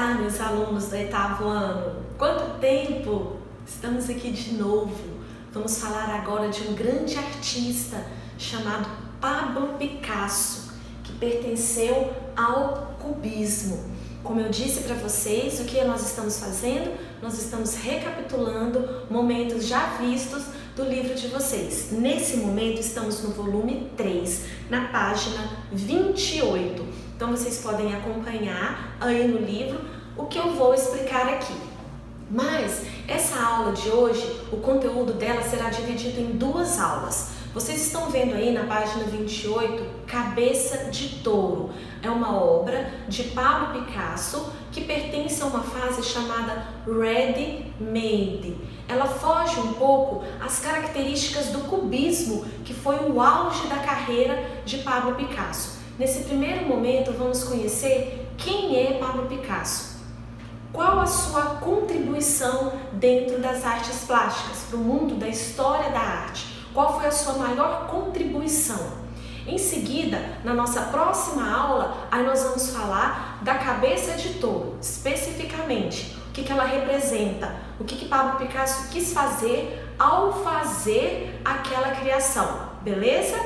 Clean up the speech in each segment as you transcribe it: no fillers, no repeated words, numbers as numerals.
Olá, meus alunos do 8º ano! Quanto tempo! Estamos aqui de novo. Vamos falar agora de um grande artista chamado Pablo Picasso, que pertenceu ao cubismo. Como eu disse para vocês, o que nós estamos fazendo? Nós estamos recapitulando momentos já vistos do livro de vocês. Nesse momento estamos no volume 3, na página 28. Então vocês podem acompanhar aí no livro o que eu vou explicar aqui. Mas essa aula de hoje, o conteúdo dela será dividido em duas aulas. Vocês estão vendo aí na página 28, Cabeça de Touro. É uma obra de Pablo Picasso que pertence a uma fase chamada Ready Made. Ela foge um pouco às características do cubismo, que foi o auge da carreira de Pablo Picasso. Nesse primeiro momento, vamos conhecer quem é Pablo Picasso. Qual a sua contribuição dentro das artes plásticas, para o mundo da história da arte? Qual foi a sua maior contribuição? Em seguida, na nossa próxima aula, aí nós vamos falar da cabeça de touro, especificamente, o que ela representa, o que Pablo Picasso quis fazer ao fazer aquela criação, beleza?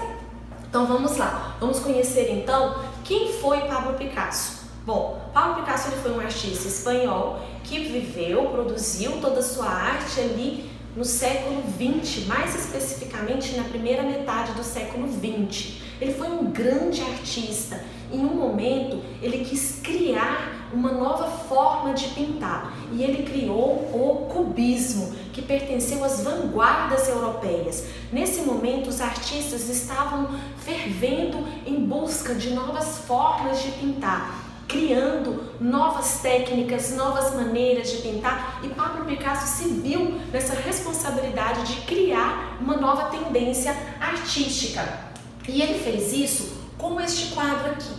Então vamos lá, vamos conhecer então quem foi Pablo Picasso. Bom, Pablo Picasso ele foi um artista espanhol que viveu, produziu toda a sua arte ali no século XX, mais especificamente na primeira metade do século XX. Ele foi um grande artista. Em um momento, ele quis criar uma nova forma de pintar e ele criou o cubismo, que pertenceu às vanguardas europeias. Nesse momento, os artistas estavam fervendo em busca de novas formas de pintar, criando novas técnicas, novas maneiras de pintar, e Pablo Picasso se viu nessa responsabilidade de criar uma nova tendência artística. E ele fez isso com este quadro aqui.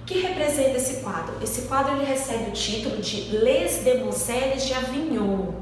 O que representa esse quadro? Esse quadro ele recebe o título de Les Demoiselles de Avignon.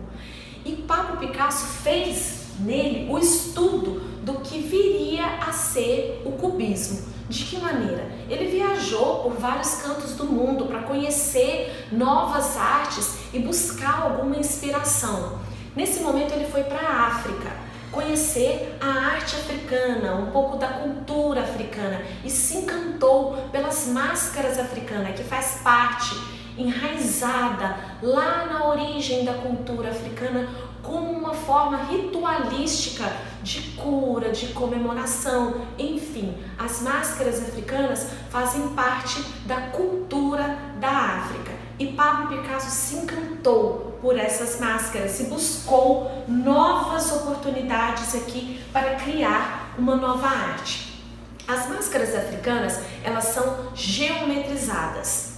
E Pablo Picasso fez nele o estudo do que viria a ser o cubismo. De que maneira? Ele viajou por vários cantos do mundo para conhecer novas artes e buscar alguma inspiração. Nesse momento ele foi para a África, conhecer a arte africana, um pouco da cultura africana, e se encantou pelas máscaras africanas, que faz parte, enraizada lá na origem da cultura africana, como uma forma ritualística de cura, de comemoração, enfim, as máscaras africanas fazem parte da cultura da África. E Pablo Picasso se encantou por essas máscaras e buscou novas oportunidades aqui para criar uma nova arte. As máscaras africanas, elas são geometrizadas.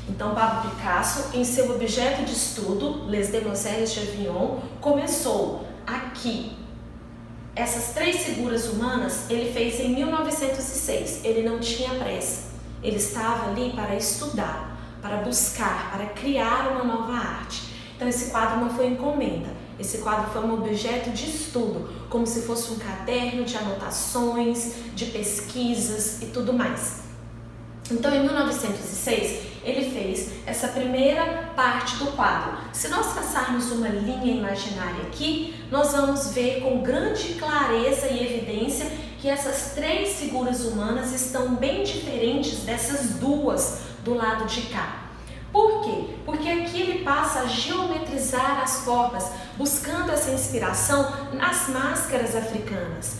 Então, Pablo Picasso, em seu objeto de estudo, Les Demoiselles de Avignon, começou aqui. Essas 3 figuras humanas ele fez em 1906. Ele não tinha pressa. Ele estava ali para estudar, para buscar, para criar uma nova arte. Então, esse quadro não foi encomenda. Esse quadro foi um objeto de estudo, como se fosse um caderno de anotações, de pesquisas e tudo mais. Então, em 1906, ele fez essa primeira parte do quadro. Se nós traçarmos uma linha imaginária aqui, nós vamos ver com grande clareza e evidência que essas 3 figuras humanas estão bem diferentes dessas duas do lado de cá. Por quê? Porque aqui ele passa a geometrizar as formas, buscando essa inspiração nas máscaras africanas.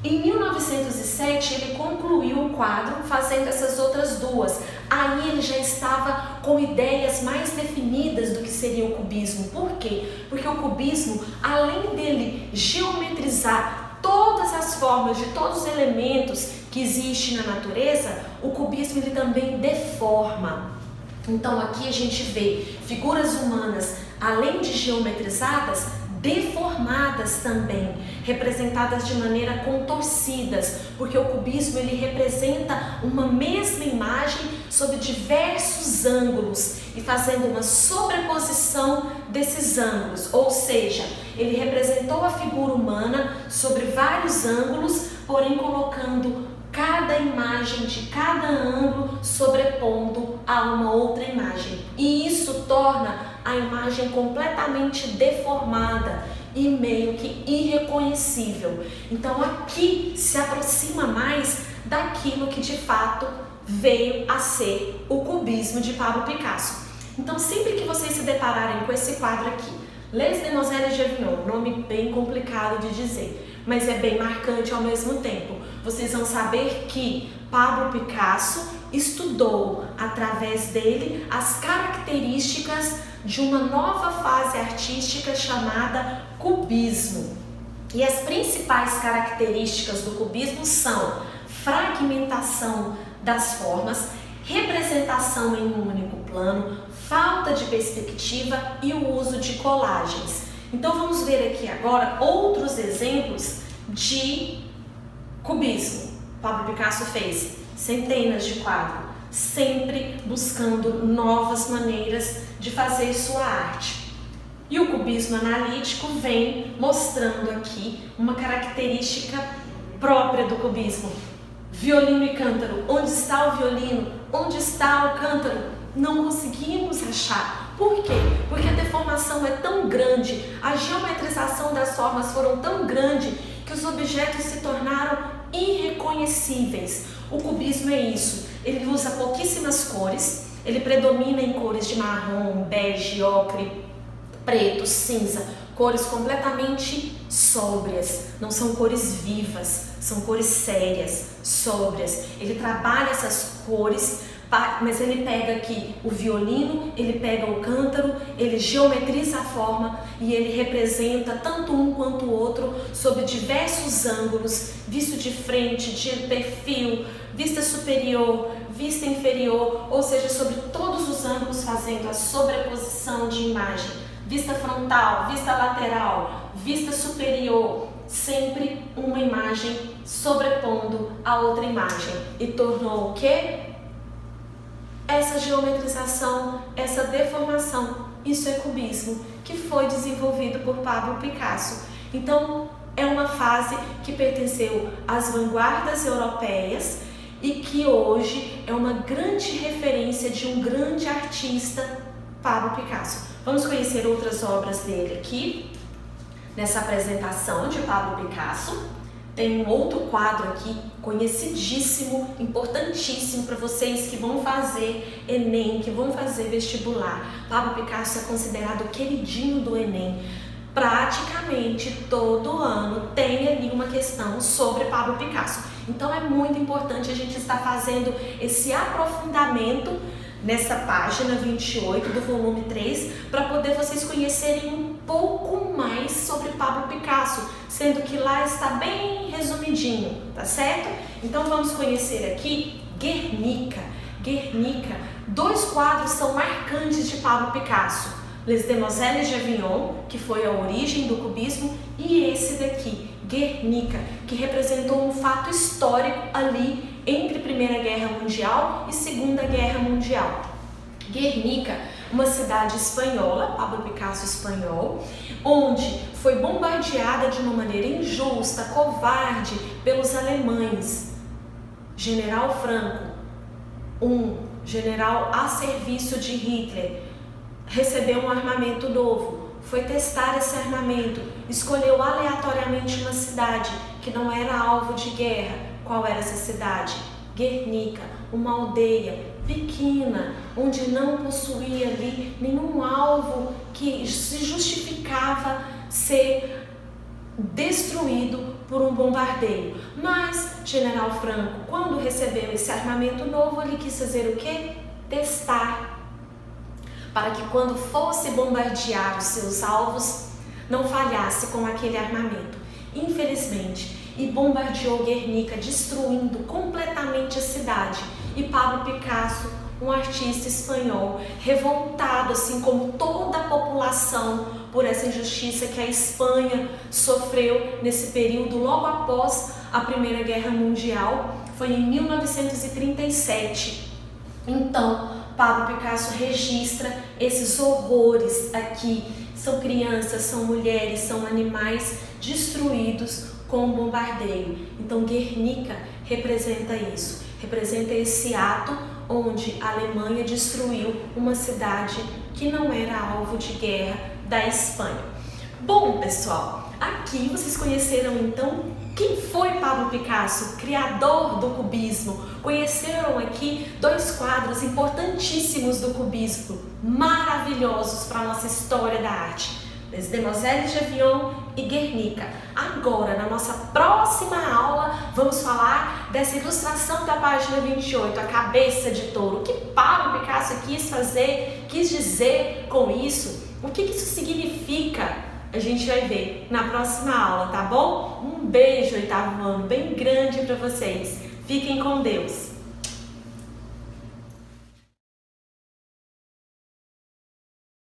Em 1907, ele concluiu o quadro fazendo essas outras duas. Aí ele já estava com ideias mais definidas do que seria o cubismo. Por quê? Porque o cubismo, além dele geometrizar todas as formas de todos os elementos que existem na natureza, o cubismo ele também deforma. Então aqui a gente vê figuras humanas, além de geometrizadas, deformadas também, representadas de maneira contorcidas, porque o cubismo ele representa uma mesma imagem sob diversos ângulos e fazendo uma sobreposição desses ângulos, ou seja, ele representou a figura humana sobre vários ângulos, porém colocando cada imagem de cada ângulo sobrepondo a uma outra imagem. E isso torna a imagem completamente deformada e meio que irreconhecível. Então aqui se aproxima mais daquilo que de fato veio a ser o cubismo de Pablo Picasso. Então sempre que vocês se depararem com esse quadro aqui, Les Demoiselles de Avignon, nome bem complicado de dizer, mas é bem marcante ao mesmo tempo, vocês vão saber que Pablo Picasso estudou através dele as características de uma nova fase artística chamada cubismo. E as principais características do cubismo são fragmentação das formas, representação em um único plano, falta de perspectiva e o uso de colagens. Então vamos ver aqui agora outros exemplos de cubismo. Pablo Picasso fez centenas de quadros, sempre buscando novas maneiras de fazer sua arte. E o cubismo analítico vem mostrando aqui uma característica própria do cubismo. Violino e cântaro. Onde está o violino? Onde está o cântaro? Não conseguimos achar. Por quê? Porque a deformação é tão grande, a geometrização das formas foram tão grande que os objetos se tornaram irreconhecíveis. O cubismo é isso. Ele usa pouquíssimas cores, ele predomina em cores de marrom, bege, ocre, preto, cinza, cores completamente sóbrias, não são cores vivas, são cores sérias, sóbrias. Ele trabalha essas cores, mas ele pega aqui o violino, ele pega o cântaro, ele geometriza a forma e ele representa tanto um quanto o outro sob diversos ângulos, visto de frente, de perfil, vista superior, vista inferior, ou seja, sobre todos os ângulos, fazendo a sobreposição de imagem, vista frontal, vista lateral, vista superior, sempre uma imagem sobrepondo a outra imagem. E tornou o quê? Essa geometrização, essa deformação, isso é cubismo, que foi desenvolvido por Pablo Picasso. Então, é uma fase que pertenceu às vanguardas europeias e que hoje é uma grande referência de um grande artista, Pablo Picasso. Vamos conhecer outras obras dele aqui, nessa apresentação de Pablo Picasso. Tem um outro quadro aqui, conhecidíssimo, importantíssimo para vocês que vão fazer Enem, que vão fazer vestibular. Pablo Picasso é considerado o queridinho do Enem. Praticamente todo ano tem ali uma questão sobre Pablo Picasso. Então é muito importante a gente estar fazendo esse aprofundamento nessa página 28 do volume 3, para poder vocês conhecerem um pouco mais sobre Pablo Picasso, sendo que lá está bem resumidinho, tá certo? Então vamos conhecer aqui Guernica. Guernica, dois quadros são marcantes de Pablo Picasso: Les Demoiselles de Avignon, que foi a origem do cubismo, e esse daqui, Guernica, que representou um fato histórico ali entre Primeira Guerra Mundial e Segunda Guerra Mundial. Guernica, uma cidade espanhola, Pablo Picasso espanhol, onde foi bombardeada de uma maneira injusta, covarde, pelos alemães. General Franco, um general a serviço de Hitler, recebeu um armamento novo, foi testar esse armamento, escolheu aleatoriamente uma cidade que não era alvo de guerra. Qual era essa cidade? Guernica, uma aldeia pequena, onde não possuía ali nenhum alvo que se justificava ser destruído por um bombardeio. Mas General Franco, quando recebeu esse armamento novo, ele quis fazer o quê? Testar, para que quando fosse bombardear os seus alvos, não falhasse com aquele armamento. Infelizmente, e bombardeou Guernica, destruindo completamente a cidade. E Pablo Picasso, um artista espanhol, revoltado, assim como toda a população, por essa injustiça que a Espanha sofreu nesse período, logo após a Primeira Guerra Mundial, foi em 1937. Então, Pablo Picasso registra esses horrores aqui. São crianças, são mulheres, são animais destruídos com o bombardeio. Então Guernica representa isso, representa esse ato onde a Alemanha destruiu uma cidade que não era alvo de guerra da Espanha. Bom, pessoal, aqui vocês conheceram então quem foi Pablo Picasso, criador do cubismo. Conheceram aqui dois quadros importantíssimos do cubismo, maravilhosos para a nossa história da arte: Les Demoiselles d'Avignon e Guernica. Agora, na nossa próxima aula, vamos falar dessa ilustração da página 28, a cabeça de touro. O que Pablo Picasso quis fazer, quis dizer com isso? O que isso significa? A gente vai ver na próxima aula, tá bom? Um beijo, oitavo ano, bem grande para vocês. Fiquem com Deus!